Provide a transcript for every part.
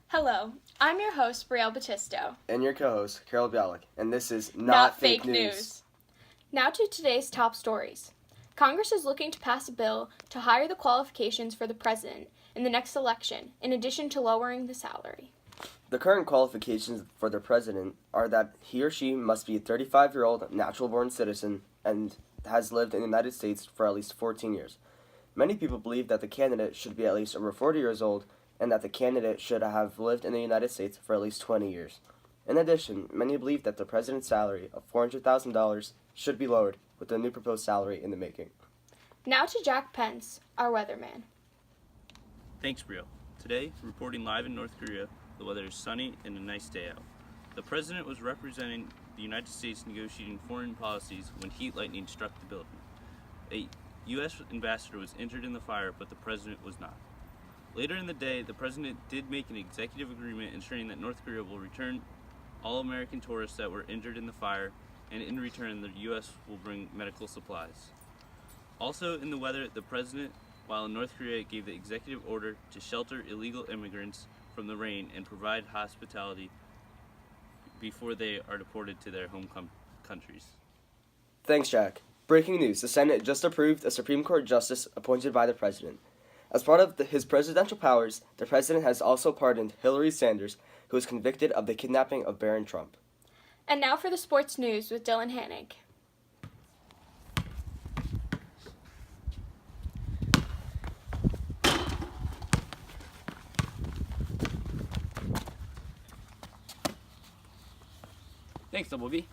Hello, I'm your host, Brielle Battisto. And your co-host, Karol Bialek, and this is Not Fake News. Now to today's top stories. Congress is looking to pass a bill to higher the qualifications for the president in the next election, in addition to lowering the salary. The current qualifications for the president are that he or she must be a 35-year-old natural-born citizen and has lived in the United States for at least 14 years. Many people believe that the candidate should be at least over 40 years old and that the candidate should have lived in the United States for at least 20 years. In addition, many believe that the president's salary of $400,000 should be lowered, with the new proposed salary in the making. Now to Jack Pence, our weatherman. Thanks, Brielle. Today, reporting live in North Korea, the weather is sunny and a nice day out. The president was representing the United States negotiating foreign policies when heat lightning struck the building. A U.S. ambassador was injured in the fire, but the president was not. Later in the day, the president did make an executive agreement ensuring that North Korea will return all American tourists that were injured in the fire, and in return, the U.S. will bring medical supplies. Also in the weather, the president, while in North Korea, gave the executive order to shelter illegal immigrants from the rain and provide hospitality before they are deported to their home countries. Thanks, Jack. Breaking news. The Senate just approved a Supreme Court justice appointed by the president. As part of his presidential powers, the president has also pardoned Hillary Sanders, who was convicted of the kidnapping of Barron Trump. And now for the sports news with Dylan Hannig. Thanks, Double B.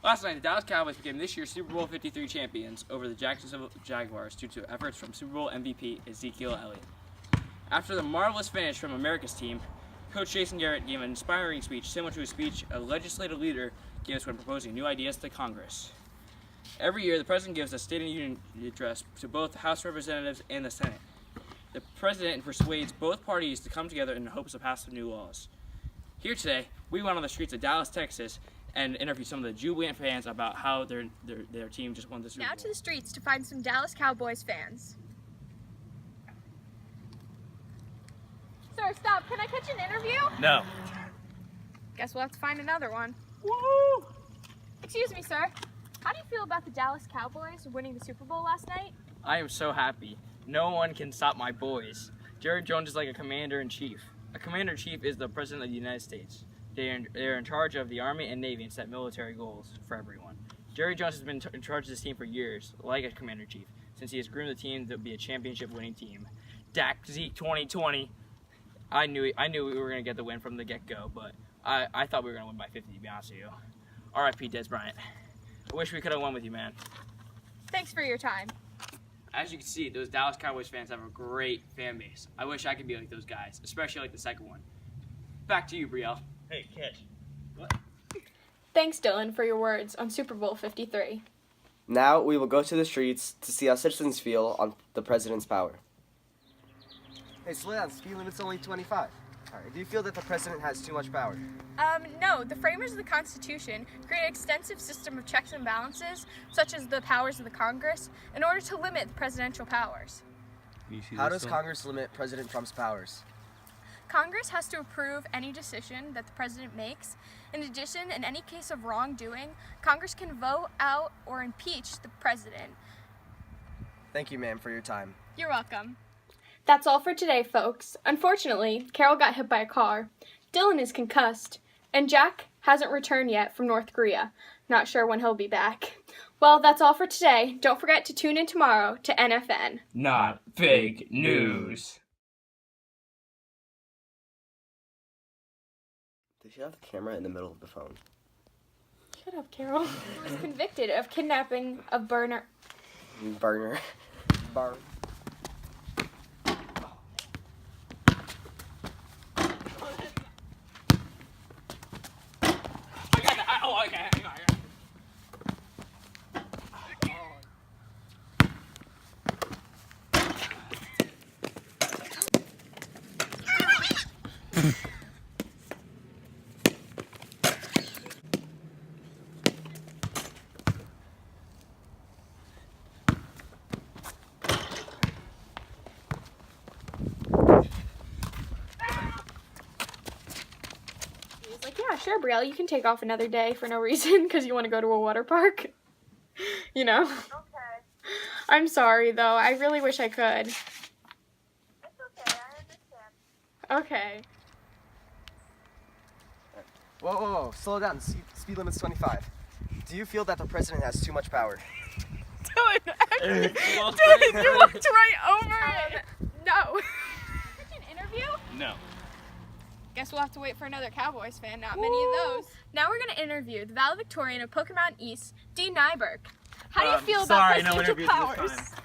Last night, the Dallas Cowboys became this year's Super Bowl 53 champions over the Jacksonville Jaguars due to efforts from Super Bowl MVP Ezekiel Elliott. After the marvelous finish from America's team, Coach Jason Garrett gave an inspiring speech similar to a speech a legislative leader gives when proposing new ideas to Congress. Every year, the President gives a State of the Union address to both the House of Representatives and the Senate. The President persuades both parties to come together in the hopes of passing new laws. Here today, we went on the streets of Dallas, Texas, and interviewed some of the jubilant fans about how their team just won the Super Bowl. Now to the streets to find some Dallas Cowboys fans. Sir, stop. Can I catch an interview? No. Guess we'll have to find another one. Woo! Excuse me, sir. How do you feel about the Dallas Cowboys winning the Super Bowl last night? I am so happy. No one can stop my boys. Jerry Jones is like a commander-in-chief. A commander-in-chief is the president of the United States. They are in charge of the Army and Navy and set military goals for everyone. Jerry Jones has been in charge of this team for years, like a commander-in-chief, since he has groomed the team to be a championship-winning team. Dak Zeke 2020. I knew we were going to get the win from the get-go, but I thought we were going to win by 50, to be honest with you. R.I.P. Des Bryant. I wish we could have won with you, man. Thanks for your time. As you can see, those Dallas Cowboys fans have a great fan base. I wish I could be like those guys, especially like the second one. Back to you, Brielle. Hey, catch. What? Thanks, Dylan, for your words on Super Bowl 53. Now we will go to the streets to see how citizens feel on the president's power. Hey, slow down. Speed limit's only 25. All right. Do you feel that the president has too much power? No. The framers of the Constitution created an extensive system of checks and balances, such as the powers of the Congress, in order to limit the presidential powers. How does Congress limit President Trump's powers? Congress has to approve any decision that the president makes. In addition, in any case of wrongdoing, Congress can vote out or impeach the president. Thank you, ma'am, for your time. You're welcome. That's all for today, folks. Unfortunately, Karol got hit by a car, Dylan is concussed, and Jack hasn't returned yet from North Korea. Not sure when he'll be back. Well, that's all for today. Don't forget to tune in tomorrow to NFN. Not fake news. They should have the camera in the middle of the phone. Shut up, Karol. He was convicted of kidnapping of Burner. Burner. Bar. Okay. sure, Brielle, you can take off another day for no reason because you want to go to a water park. You know? Okay. I'm sorry, though. I really wish I could. It's okay, I understand. Okay. Whoa, slow down. Speed limit's 25. Do you feel that the president has too much power? Dylan, Well, Dylan, you walked right over it. No. An interview? No. Guess we'll have to wait for another Cowboys fan. Not many of those. Now we're going to interview the valedictorian of Poker Mountain East, Dean Nyberg. How do you feel about Sorry, no presidential interviews this powers? time.